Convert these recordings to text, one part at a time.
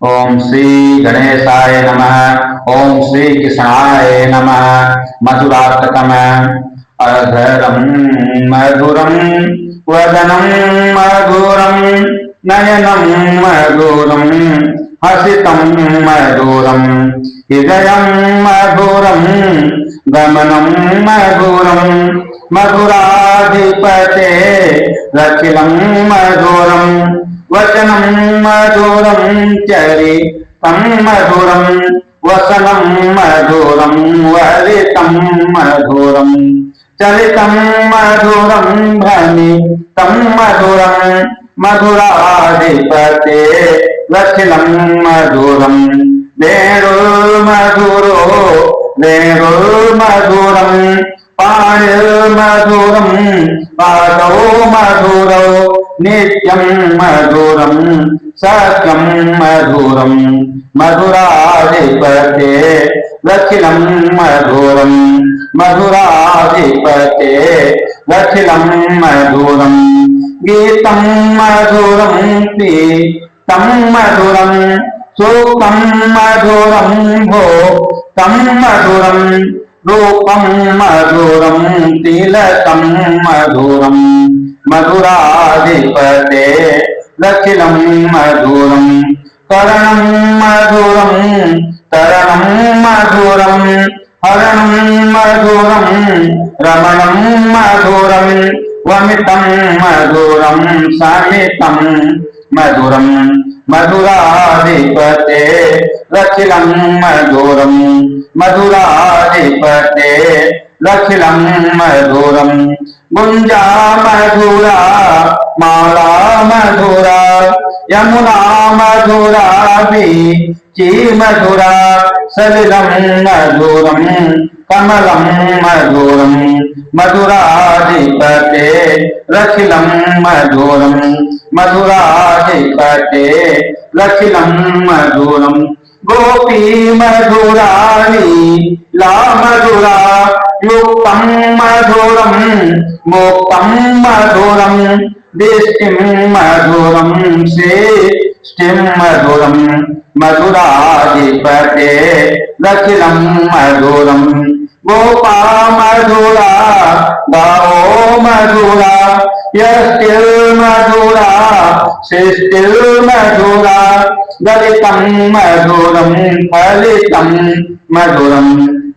ओम श्री गणेशाय नमः। ओम श्री कृष्णाय नमः। मधुराष्टकम। अधरम मधुरम वदनम मधुरम नयनम मधुरम हसितम मधुरम हृदयम मधुरम गमनम मधुरम मधुराधिपते रखिलं मधुरम वचनं मधुरं चरितं मधुरं वसनं मधुरं वरितं मधुरं चरितं मधुरं भ्रमितं मधुरं मधुराधिपते रखिलं मधुरं वेणुर्मधुरो वेणुर्मधुरं पाणिर्मधुरं पादौ मधुरौ नित्यं मधुरं सत्यं मधुरं मधुराधिपते रखिलं मधुरं मधुराधिपते रखिलं मधुरं गीतं मधुरं पीतं मधुरं सूक्तं मधुरं भोक्तं मधुरं रूपं मधुरं तिलकं मधुरं मधुराधिपते रखिलं मधुरं करणं मधुरं तरणं मधुरं हरणं मधुरं रमणं मधुरं वमितं मधुरं समितं मधुरं मधुराधिपते रखिलं मधुरं मधुराधिपते रखिलं मधुरं गुंजा मधुरा माला मधुरा यमुना मधुरा बीची मधुरा सलिलं मधुरं कमलं मधुरं मधुराधिपते रखिलं मधुरं मधुराधिपते रखिलं मधुरं गोपी मधुराली ला मधुरा युक्तं मधुरं मोक्तं मधुरं दिष्टिं मधुरं श्रेष्ठिं मधुरं मधुराधिपते रखिलं मधुरं गोपा मधुरा गावो मधुरा यष्टिर्मधुरा शिष्टिर्मधुरा दलितं मधुरं फलितं मधुरं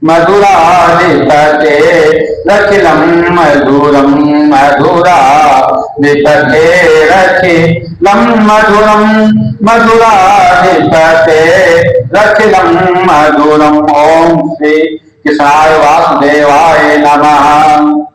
मधुराधिपते रखिलं मधुरं मधुराधिपते रखिलं मधुरं मधुराधिपते रखिलं मधुरम्। ओम श्री कृष्णाय वासुदेवाय नमः।